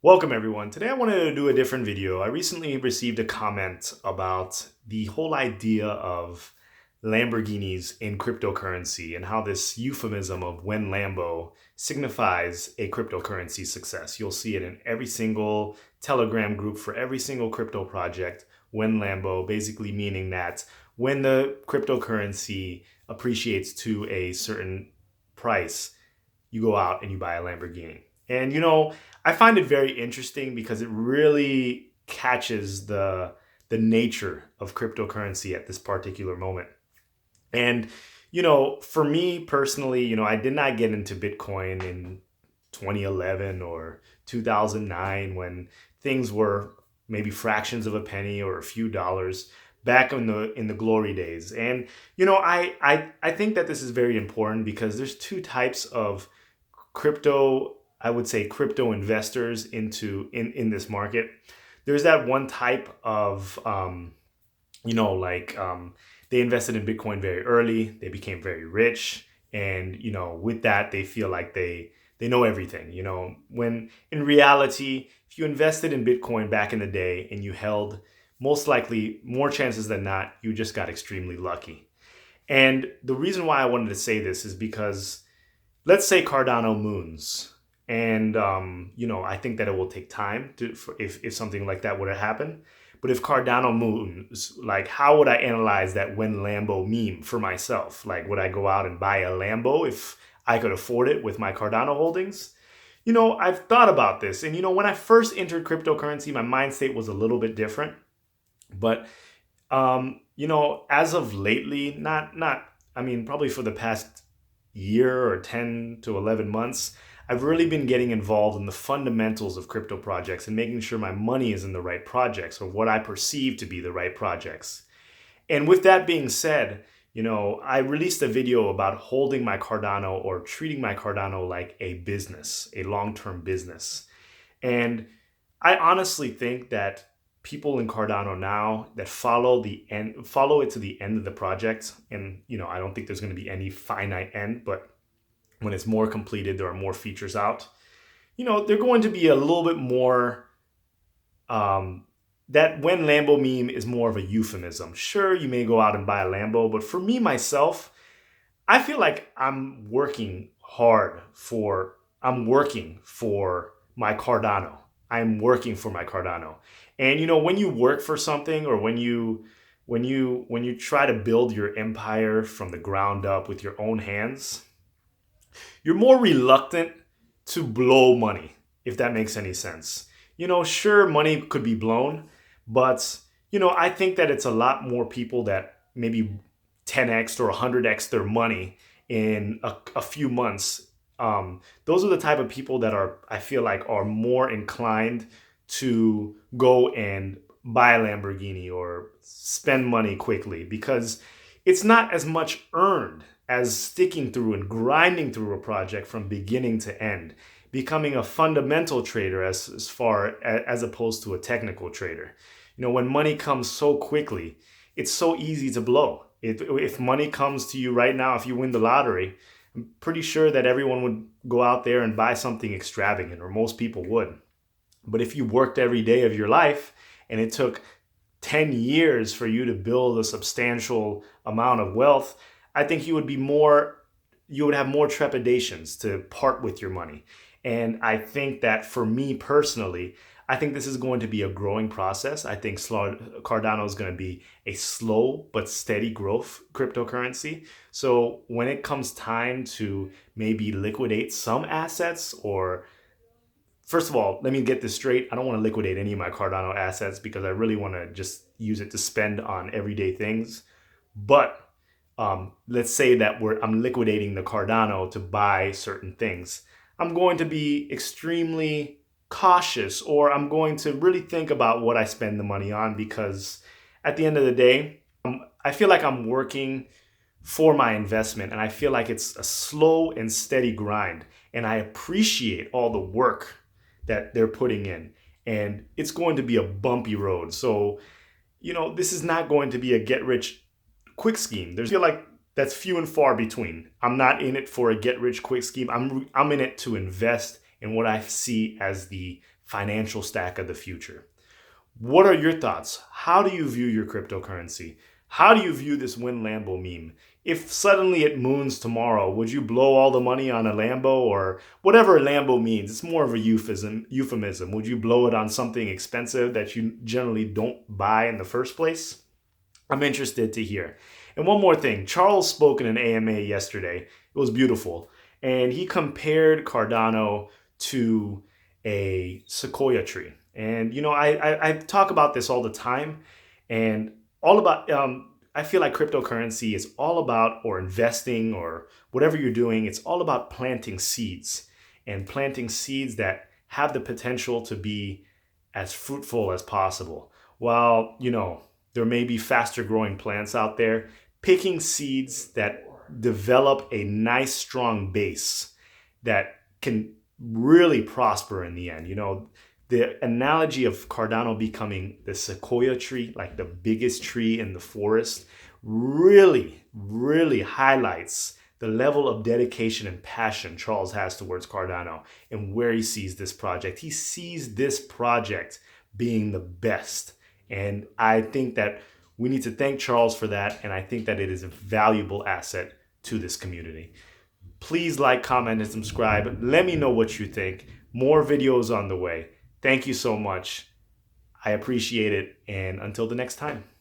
Welcome everyone. Today I wanted to do a different video. I recently received a comment about the whole idea of Lamborghinis in cryptocurrency and how this euphemism of when Lambo signifies a cryptocurrency success. You'll see it in every single Telegram group for every single crypto project, when Lambo, basically meaning that when the cryptocurrency appreciates to a certain price, you go out and you buy a Lamborghini. And I find it very interesting because it really catches the nature of cryptocurrency at this particular moment. And for me personally, I did not get into Bitcoin in 2011 or 2009 when things were maybe fractions of a penny or a few dollars back in the glory days. And I think that this is very important because there's two types of crypto, I would say, crypto investors in this market. There's that one type of they invested in Bitcoin very early, they became very rich, and with that they feel like they know everything. When in reality, if you invested in Bitcoin back in the day and you held, most likely, more chances than not, you just got extremely lucky. And the reason why I wanted to say this is because, let's say Cardano moons, and I think that it will take time if something like that were to happen. But if Cardano moons, like, how would I analyze that when Lambo meme for myself? Like, would I go out and buy a Lambo if I could afford it with my Cardano holdings? I've thought about this, and when I first entered cryptocurrency, my mind state was a little bit different. But as of lately, not I mean, probably for the past year or 10 to 11 months, I've really been getting involved in the fundamentals of crypto projects and making sure my money is in the right projects, or what I perceive to be the right projects. And with that being said, I released a video about holding my Cardano, or treating my Cardano like a business, a long-term business. And I honestly think that people in Cardano now that follow it to the end of the project, and I don't think there's going to be any finite end, but when it's more completed, there are more features out. They're going to be a little bit more. That when Lambo meme is more of a euphemism. Sure, you may go out and buy a Lambo, but for me myself, I feel like I'm working for my Cardano. I'm working for my Cardano. And when you work for something, or when you try to build your empire from the ground up with your own hands, you're more reluctant to blow money, if that makes any sense. Sure, money could be blown, but I think that it's a lot more people that maybe 10x or 100x their money in a few months. Those are the type of people that I feel like, are more inclined to go and buy a Lamborghini or spend money quickly, because it's not as much earned as sticking through and grinding through a project from beginning to end, becoming a fundamental trader as opposed to a technical trader. When money comes so quickly, it's so easy to blow. If money comes to you right now, if you win the lottery, I'm pretty sure that everyone would go out there and buy something extravagant, or most people would. But if you worked every day of your life and it took 10 years for you to build a substantial amount of wealth, I think you would have more trepidations to part with your money. And I think that, for me personally, I think this is going to be a growing process. I think Cardano is going to be a slow but steady growth cryptocurrency. So when it comes time to maybe liquidate some assets, or, first of all, let me get this straight. I don't want to liquidate any of my Cardano assets because I really want to just use it to spend on everyday things. But let's say that I'm liquidating the Cardano to buy certain things. I'm going to be extremely cautious, or I'm going to really think about what I spend the money on, because at the end of the day, I feel like I'm working for my investment, and I feel like it's a slow and steady grind, and I appreciate all the work that they're putting in, and it's going to be a bumpy road. So this is not going to be a get rich quick scheme. I feel like that's few and far between. I'm not in it for a get rich quick scheme. I'm in it to invest in what I see as the financial stack of the future. What are your thoughts? How do you view your cryptocurrency? How do you view this win Lambo meme? If suddenly it moons tomorrow, would you blow all the money on a Lambo or whatever Lambo means? It's more of a euphemism. Would you blow it on something expensive that you generally don't buy in the first place? I'm interested to hear. And one more thing, Charles spoke in an AMA yesterday. It was beautiful. And he compared Cardano to a Sequoia tree. And, I talk about this all the time and all about, I feel like cryptocurrency is all about, or investing or whatever you're doing, it's all about planting seeds and planting seeds that have the potential to be as fruitful as possible. While, there may be faster growing plants out there, picking seeds that develop a nice strong base that can really prosper in the end. The analogy of Cardano becoming the Sequoia tree, like the biggest tree in the forest, really, really highlights the level of dedication and passion Charles has towards Cardano and where he sees this project. He sees this project being the best. And I think that we need to thank Charles for that. And I think that it is a valuable asset to this community. Please like, comment, and subscribe. Let me know what you think. More videos on the way. Thank you so much. I appreciate it. And until the next time.